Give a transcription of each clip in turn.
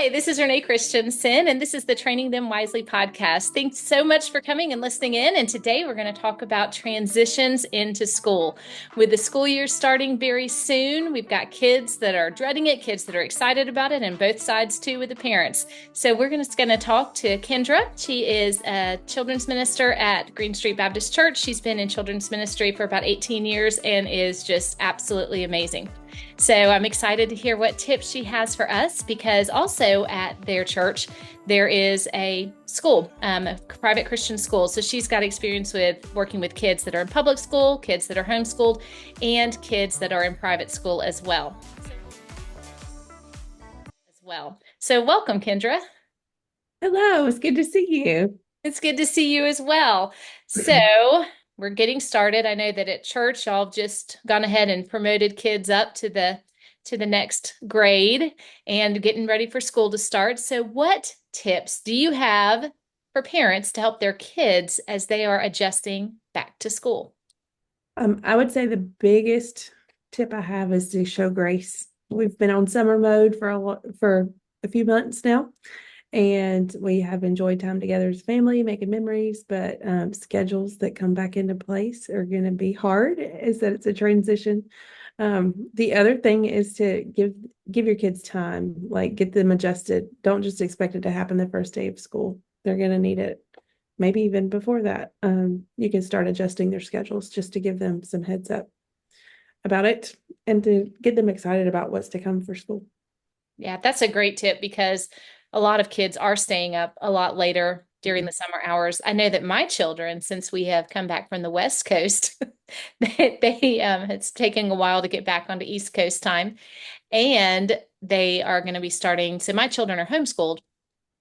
Hi, this is Renee Christensen, and this is the Training Them Wisely podcast. Thanks so much for coming and listening in. And today we're going to talk about transitions into school. With the school year starting very soon, we've got kids that are dreading it, kids that are excited about it, and both sides too with the parents. So we're going to talk to Kendra. She is a children's minister at Green Street Baptist Church. She's been in children's ministry for about 18 years and is just absolutely amazing. So I'm excited to hear what tips she has for us, because also at their church, there is a school, a private Christian school. So she's got experience with working with kids that are in public school, kids that are homeschooled, and kids that are in private school as well. So welcome, Kendra. Hello, it's good to see you. It's good to see you as well. So we're getting started. I know that at church, y'all have just gone ahead and promoted kids up to the next grade and getting ready for school to start. So what tips do you have for parents to help their kids as they are adjusting back to school? I would say the biggest tip I have is to show grace. We've been on summer mode for a few months now, and we have enjoyed time together as a family, making memories. But schedules that come back into place are going to be hard. Is that it's a transition. The other thing is to give your kids time, like get them adjusted. Don't just expect it to happen the first day of school. They're going to need it maybe even before that. You can start adjusting their schedules just to give them some heads up about it and to get them excited about what's to come for school. Yeah, that's a great tip, because a lot of kids are staying up a lot later during the summer hours. I know that my children, since we have come back from the West Coast, it's taking a while to get back onto East Coast time, and they are going to be starting. So my children are homeschooled,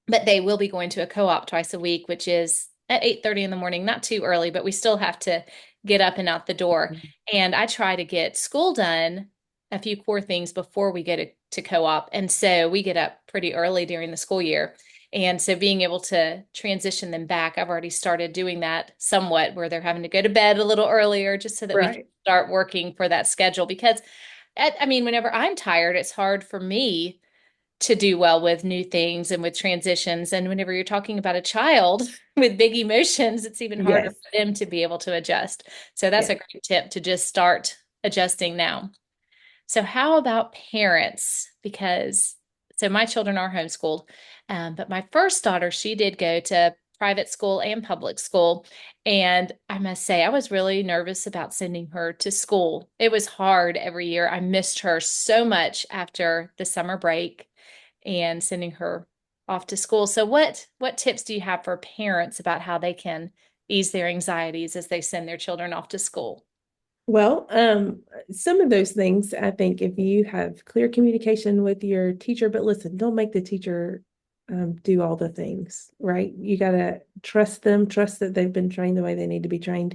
but they will be going to a co-op twice a week, which is at 8:30 in the morning, not too early, but we still have to get up and out the door. And I try to get school done, a few core things before we get to co-op. And so we get up pretty early during the school year. And so being able to transition them back, I've already started doing that somewhat, where they're having to go to bed a little earlier just so that we can Right. start working for that schedule. Because I mean, whenever I'm tired, it's hard for me to do well with new things and with transitions. And whenever you're talking about a child with big emotions, it's even harder Yes. for them to be able to adjust. So that's a Yes. great tip, to just start adjusting now. So how about parents? Because so my children are homeschooled, but my first daughter, she did go to private school and public school. And I must say, I was really nervous about sending her to school. It was hard every year. I missed her so much after the summer break and sending her off to school. So what tips do you have for parents about how they can ease their anxieties as they send their children off to school? Well, some of those things, I think if you have clear communication with your teacher, but listen, don't make the teacher do all the things, right? You got to trust them, trust that they've been trained the way they need to be trained.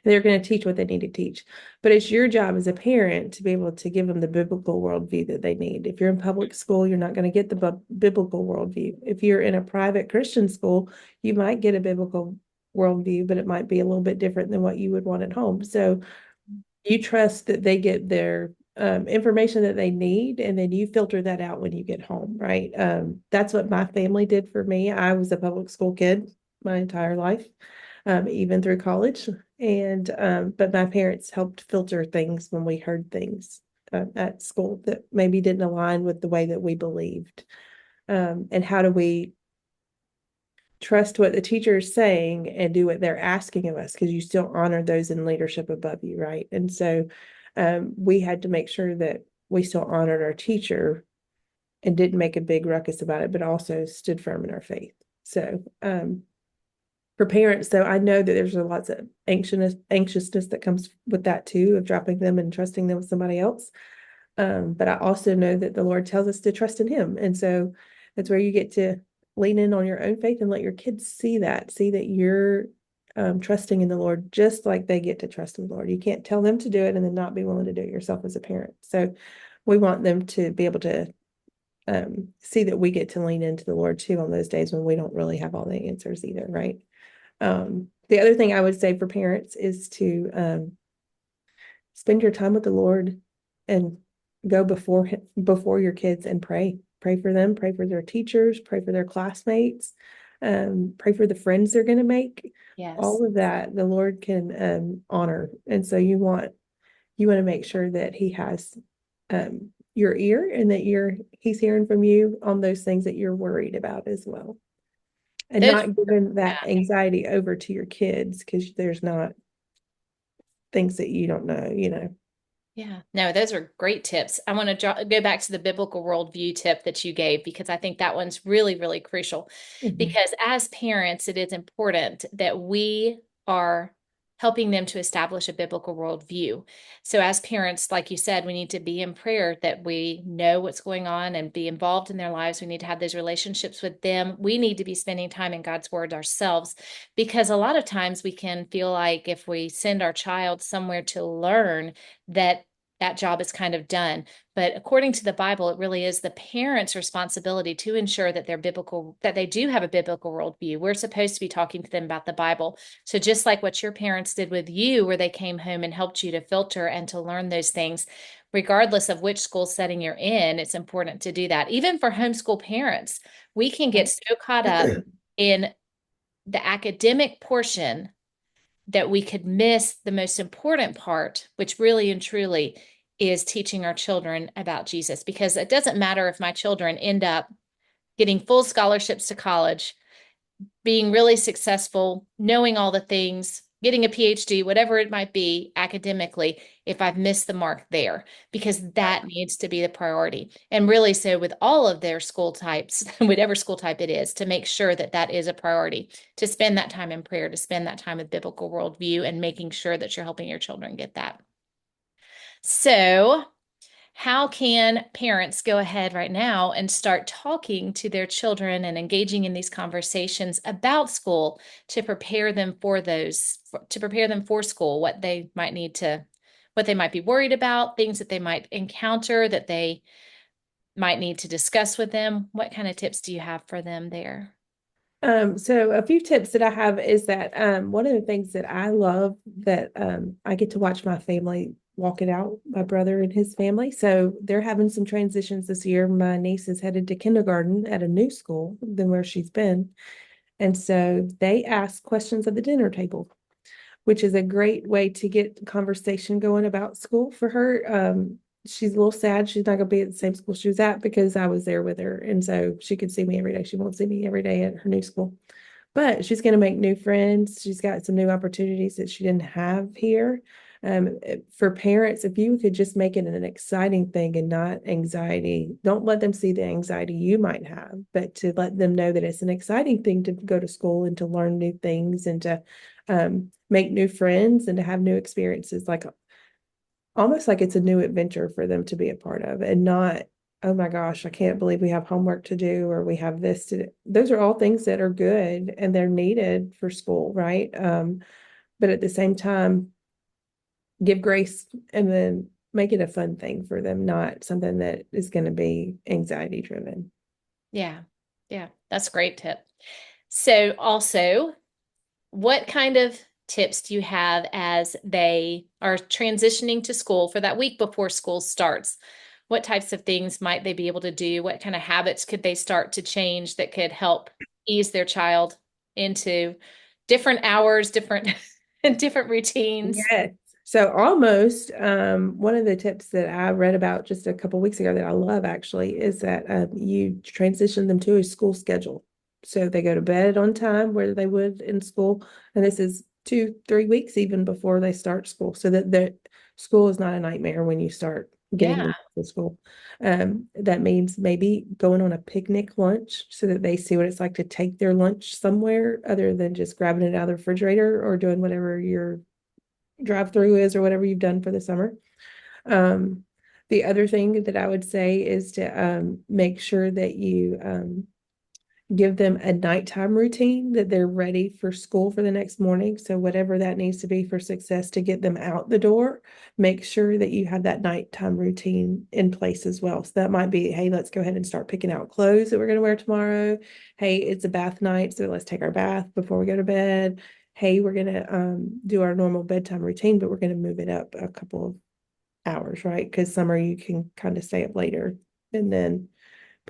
And they're going to teach what they need to teach. But it's your job as a parent to be able to give them the biblical worldview that they need. If you're in public school, you're not going to get the biblical worldview. If you're in a private Christian school, you might get a biblical worldview, but it might be a little bit different than what you would want at home. So you trust that they get their information that they need, and then you filter that out when you get home, right? That's what my family did for me. I was a public school kid my entire life, even through college. And but my parents helped filter things when we heard things at school that maybe didn't align with the way that we believed. And how do we trust what the teacher is saying and do what they're asking of us, because you still honor those in leadership above you, right? And so we had to make sure that we still honored our teacher and didn't make a big ruckus about it, but also stood firm in our faith. So for parents, though, I know that there's lots of anxiousness that comes with that too, of dropping them and trusting them with somebody else. But I also know that the Lord tells us to trust in Him. And so that's where you get to lean in on your own faith and let your kids see that you're trusting in the Lord, just like they get to trust in the Lord. You can't tell them to do it and then not be willing to do it yourself as a parent. So we want them to be able to see that we get to lean into the Lord too on those days when we don't really have all the answers either, right? The other thing I would say for parents is to spend your time with the Lord and go before your kids and pray. Pray for them, pray for their teachers, pray for their classmates, pray for the friends they're going to make. Yes. All of that the Lord can honor. And so you want to make sure that he has your ear and that he's hearing from you on those things that you're worried about as well. And Those, not giving that anxiety over to your kids because there's not things that you don't know. yeah, no, those are great tips. I want to go back to the biblical worldview tip that you gave because I think that one's really, really crucial. Mhm. Because as parents, it is important that we are helping them to establish a biblical worldview. So, as parents, like you said, we need to be in prayer that we know what's going on and be involved in their lives. We need to have those relationships with them. We need to be spending time in God's word ourselves because a lot of times we can feel like if we send our child somewhere to learn, that job is kind of done. But according to the Bible, it really is the parents' responsibility to ensure that that they do have a biblical worldview. We're supposed to be talking to them about the Bible. So just like what your parents did with you, where they came home and helped you to filter and to learn those things, regardless of which school setting you're in, it's important to do that. Even for homeschool parents, we can get so caught up in the academic portion that we could miss the most important part, which really and truly is teaching our children about Jesus. Because it doesn't matter if my children end up getting full scholarships to college, being really successful, knowing all the things, getting a PhD, whatever it might be academically, if I've missed the mark there, because that needs to be the priority. And really, so with all of their school types, whatever school type it is, to make sure that that is a priority, to spend that time in prayer, to spend that time with biblical worldview, and making sure that you're helping your children get that. So, how can parents go ahead right now and start talking to their children and engaging in these conversations about school to prepare them to prepare them for school, what they might be worried about, things that they might encounter that they might need to discuss with them? What kind of tips do you have for them there? So a few tips that I have is that one of the things that I love that I get to watch my family walk it out, my brother and his family. So they're having some transitions this year. My niece is headed to kindergarten at a new school than where she's been. And so they ask questions at the dinner table, which is a great way to get conversation going about school for her. She's a little sad she's not going to be at the same school she was at because I was there with her. And so she could see me every day. She won't see me every day at her new school. But she's going to make new friends. She's got some new opportunities that she didn't have here. For parents, if you could just make it an exciting thing and not anxiety, don't let them see the anxiety you might have, but to let them know that it's an exciting thing to go to school and to learn new things and to make new friends and to have new experiences, like almost like it's a new adventure for them to be a part of and not, oh my gosh, I can't believe we have homework to do or we have this to do. Those are all things that are good and they're needed for school, right? But at the same time, give grace and then make it a fun thing for them, not something that is going to be anxiety driven. Yeah. Yeah, that's a great tip. So also, what kind of tips do you have as they are transitioning to school for that week before school starts? What types of things might they be able to do? What kind of habits could they start to change that could help ease their child into different hours, different different routines? Yes. So almost one of the tips that I read about just a couple weeks ago that I love actually is that you transition them to a school schedule. So they go to bed on time where they would in school. And this is 2, 3 weeks even before they start school. So that the school is not a nightmare when you start getting Yeah. them to school. That means maybe going on a picnic lunch so that they see what it's like to take their lunch somewhere other than just grabbing it out of the refrigerator or doing whatever your drive through is or whatever you've done for the summer. Um, the other thing that I would say is to make sure that you give them a nighttime routine that they're ready for school for the next morning. So whatever that needs to be for success to get them out the door, make sure that you have that nighttime routine in place as well. So that might be, hey, let's go ahead and start picking out clothes that we're going to wear tomorrow. Hey, it's a bath night, so let's take our bath before we go to bed. Hey, we're going to do our normal bedtime routine, but we're going to move it up a couple of hours, right? Because summer you can kind of stay up later. And then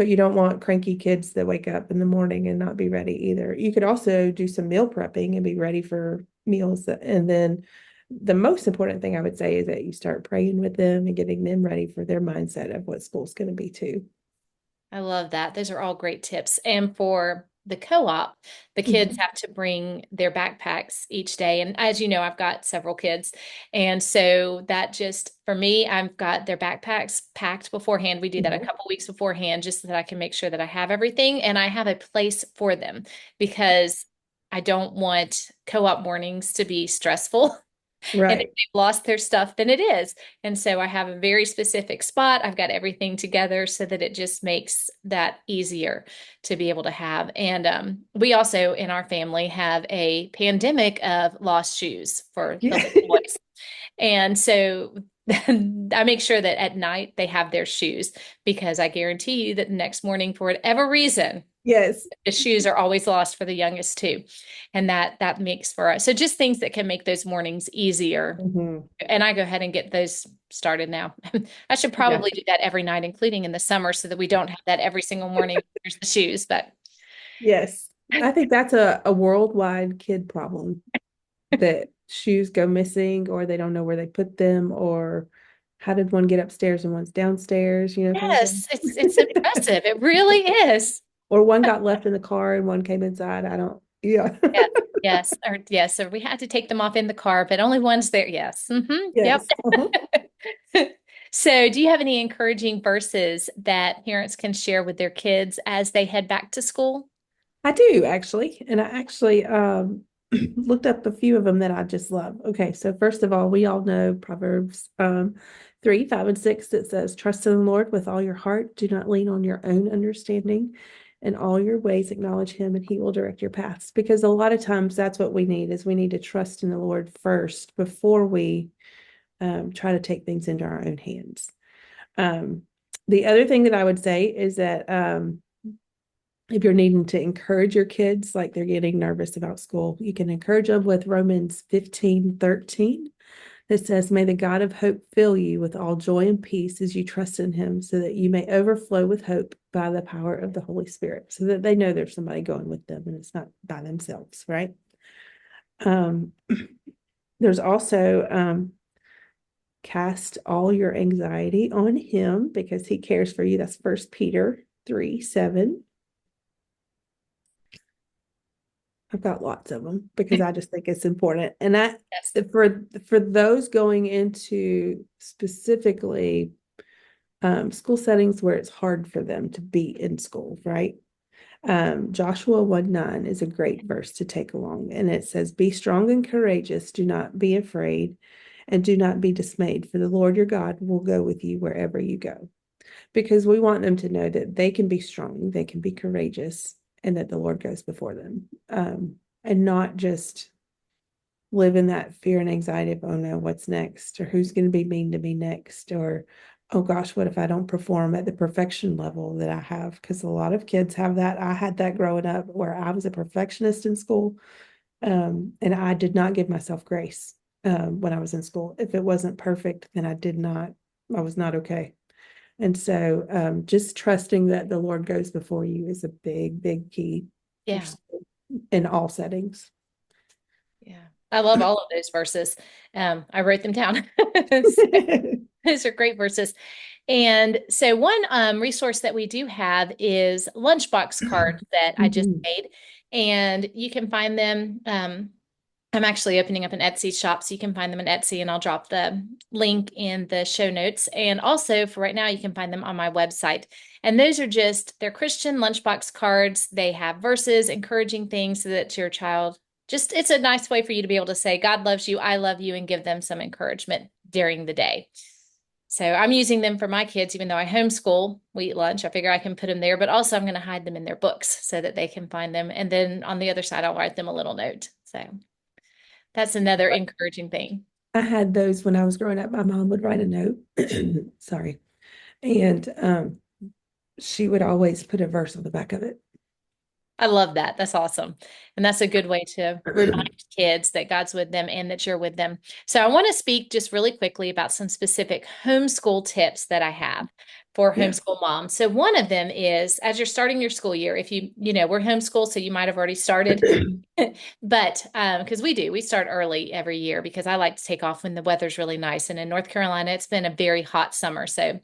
but you don't want cranky kids that wake up in the morning and not be ready either. You could also do some meal prepping and be ready for meals. And then the most important thing I would say is that you start praying with them and getting them ready for their mindset of what school's going to be too. I love that. Those are all great tips. And for the co-op, the kids Mhm. have to bring their backpacks each day. And as you know, I've got several kids. And so that just, for me, I've got their backpacks packed beforehand. We do that a Mhm. couple weeks beforehand just so that I can make sure that I have everything and I have a place for them because I don't want co-op mornings to be stressful. And if Right. they've lost their stuff, then it is. And so I have a very specific spot. I've got everything together so that it just makes that easier to be able to have. And we also in our family have a pandemic of lost shoes for the Yeah. little boys. And so I make sure that at night they have their shoes because I guarantee you that the next morning, for whatever reason, Yes. the shoes are always lost for the youngest too. And that makes for us. So just things that can make those mornings easier. Mhm. And I go ahead and get those started now. I should Yeah. probably do that every night, including in the summer, so that we don't have that every single morning. There's the shoes, but Yes. I think that's a worldwide kid problem, that shoes go missing or they don't know where they put them, or how did one get upstairs and one's downstairs, kind of thing. yes, it's impressive. It really is. Or one got left in the car and one came inside. I don't, yeah. Yes, yes, or yes. So we had to take them off in the car, but only one's there. Yes. Yep. Yes. Uh-huh. So, do you have any encouraging verses that parents can share with their kids as they head back to school? I do actually. And I actually looked up a few of them that I just love. Okay, so first of all, we all know Proverbs 3, 5, and 6 that says, trust in the Lord with all your heart. Do not lean on your own understanding. In all your ways, acknowledge him and he will direct your paths. Because a lot of times that's what we need, is we need to trust in the Lord first before we try to take things into our own hands. Um, the other thing that I would say is that if you're needing to encourage your kids, like they're getting nervous about school, you can encourage them with Romans 15:13. That says, may the God of hope fill you with all joy and peace as you trust in him, so that you may overflow with hope by the power of the Holy Spirit, so that they know there's somebody going with them and it's not by themselves, right? Um, there's also cast all your anxiety on him because he cares for you. That's 1 Peter 3:7. I've got lots of them because I just think it's important. And that Yes. for those going into specifically school settings where it's hard for them to be in school, right? Joshua 1:9 is a great verse to take along. And it says, be strong and courageous. Do not be afraid and do not be dismayed, for the Lord your God will go with you wherever you go. Because we want them to know that they can be strong, they can be courageous, and that the Lord goes before them. And not just live in that fear and anxiety of, oh no, what's next? Or who's going to be mean to me next? Or, oh gosh, what if I don't perform at the perfection level that I have? Because a lot of kids have that. I had that growing up where I was a perfectionist in school. And I did not give myself grace when I was in school. If it wasn't perfect, then I was not okay. And so just trusting that the Lord goes before you is a big, big key for Yeah. school in all settings. Yeah. I love all of those verses. I wrote them down. So those are great verses. And so one resource that we do have is lunchbox cards that I just Mhm. made. And you can find them. I'm actually opening up an Etsy shop, so you can find them on Etsy, and I'll drop the link in the show notes. And also for right now, you can find them on my website. And those are just, they're Christian lunchbox cards. They have verses, encouraging things so that your child just, it's a nice way for you to be able to say, God loves you, I love you, and give them some encouragement during the day. So I'm using them for my kids, even though I homeschool, we eat lunch. I figure I can put them there, but also I'm going to hide them in their books so that they can find them. And then on the other side, I'll write them a little note. So that's another encouraging thing. I had those when I was growing up. My mom would write a note. Sorry. And she would always put a verse on the back of it. I love that. That's awesome. And that's a good way to remind kids that God's with them and that you're with them. So I want to speak just really quickly about some specific homeschool tips that I have. for Yeah. homeschool moms. So one of them is as you're starting your school year, if we're homeschooled, so you might have already started, but because we start early every year because I like to take off when the weather's really nice. And in North Carolina, it's been a very hot summer. So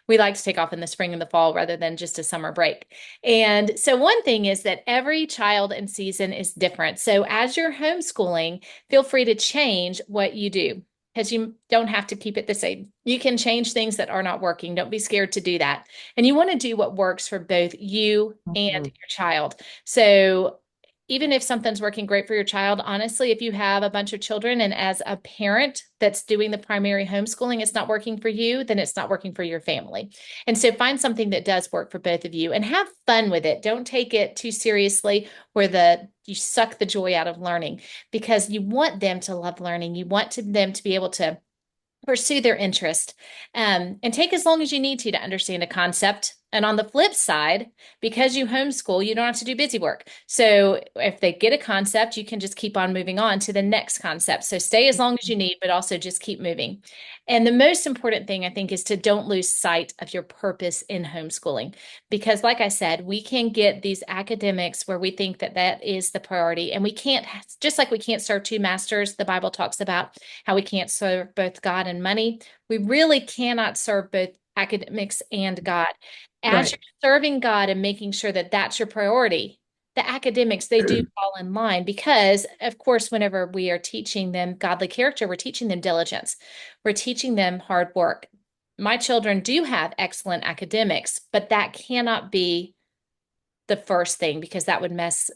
we like to take off in the spring and the fall rather than just a summer break. And so one thing is that every child and season is different. So as you're homeschooling, feel free to change what you do because you don't have to keep it the same. You can change things that are not working. Don't be scared to do that. And you want to do what works for both you and Mhm. your child. So even if something's working great for your child, honestly, if you have a bunch of children and as a parent that's doing the primary homeschooling, it's not working for you, then it's not working for your family. And so find something that does work for both of you and have fun with it. Don't take it too seriously where you suck the joy out of learning because you want them to love learning. You want them to be able to pursue their interest and take as long as you need to understand a concept. And on the flip side, because you homeschool, you don't have to do busy work. So if they get a concept, you can just keep on moving on to the next concept. So stay as long as you need, but also just keep moving. And the most important thing, I think, is to don't lose sight of your purpose in homeschooling. Because, like I said, we can get these academics where we think that that is the priority. And we can't, just like we can't serve two masters, the Bible talks about how we can't serve both God and money. We really cannot serve both academics and God. As Right. you're serving God and making sure that that's your priority, the academics, they do fall in line because, of course, whenever we are teaching them godly character, we're teaching them diligence. We're teaching them hard work. My children do have excellent academics, but that cannot be the first thing because that would mess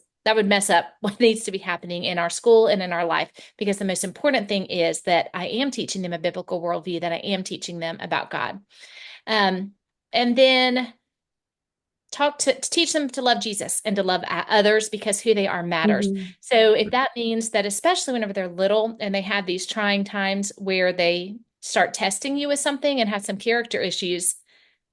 up what needs to be happening in our school and in our life because the most important thing is that I am teaching them a biblical worldview, that I am teaching them about God. um, and then to teach them to love Jesus and to love others because who they are matters. Mhm. So if that means that especially whenever they're little and they have these trying times where they start testing you with something and have some character issues,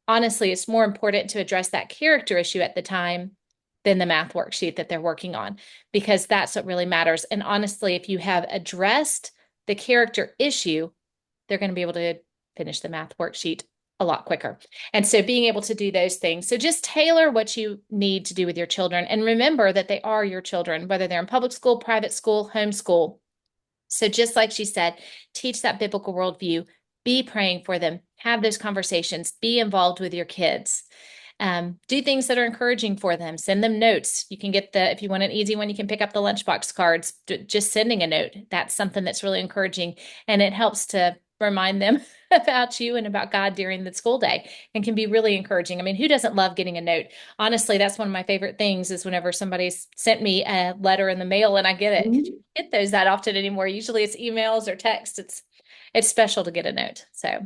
honestly, it's more important to address that character issue at the time than the math worksheet that they're working on, because that's what really matters. And honestly, if you have addressed the character issue, they're going to be able to finish the math worksheet a lot quicker. And so being able to do those things. So just tailor what you need to do with your children and remember that they are your children, whether they're in public school, private school, homeschool. So just like she said, teach that biblical worldview, be praying for them, have those conversations, be involved with your kids. Do things that are encouraging for them. Send them notes. You can get if you want an easy one, you can pick up the lunchbox cards. Just sending a note. That's something that's really encouraging. And it helps to remind them about you and about God during the school day and can be really encouraging. I mean, who doesn't love getting a note? Honestly, that's one of my favorite things is whenever somebody's sent me a letter in the mail and I get it. 'Cause you Mhm. don't get those that often anymore. Usually it's emails or text. It's special to get a note. So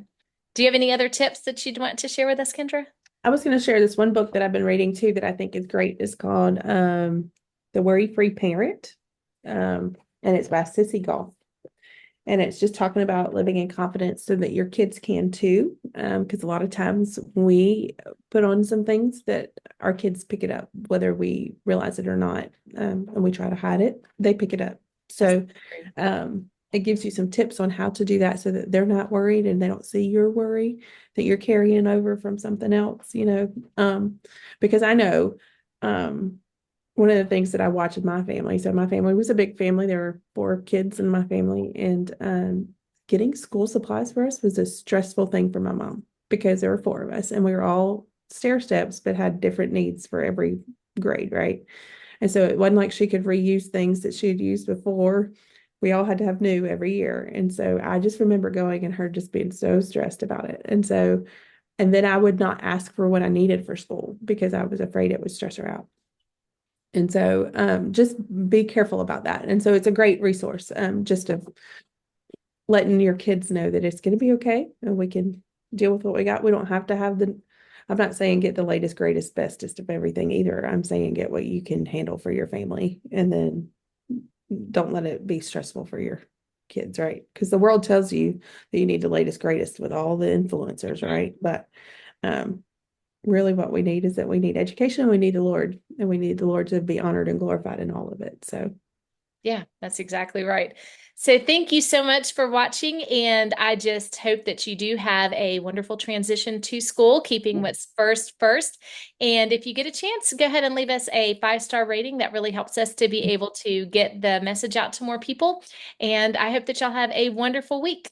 do you have any other tips that you'd want to share with us, Kendra? I was going to share this one book that I've been reading too that I think is great. It's called The Worry-Free Parent. And it's by Sissy Goff. And it's just talking about living in confidence so that your kids can too. Because a lot of times we put on some things that our kids pick it up, whether we realize it or not. And we try to hide it, they pick it up. That's So it gives you some tips on how to do that so that they're not worried and they don't see your worry that you're carrying over from something else, because I know one of the things that I watch in my family. So my family was a big family. There were 4 kids in my family, and getting school supplies for us was a stressful thing for my mom because there were 4 of us, and we were all stair steps, but had different needs for every grade, right? And so it wasn't like she could reuse things that she had used before. We all had to have new every year. And so I just remember going and her just being so stressed about it. And then I would not ask for what I needed for school because I was afraid it would stress her out. And so just be careful about that. And so it's a great resource, just of letting your kids know that it's going to be okay and we can deal with what we got. We don't have to have I'm not saying get the latest, greatest, bestest of everything either. I'm saying get what you can handle for your family and then don't let it be stressful for your kids, right? Because the world tells you that you need the latest, greatest with all the influencers, right? But um, really what we need is that we need education and we need the Lord, and we need the Lord to be honored and glorified in all of it. So Yeah, that's exactly right. So thank you so much for watching, and I just hope that you do have a wonderful transition to school, keeping what's first first. And if you get a chance, go ahead and leave us a 5-star rating. That really helps us to be able to get the message out to more people. And I hope that y'all have a wonderful week.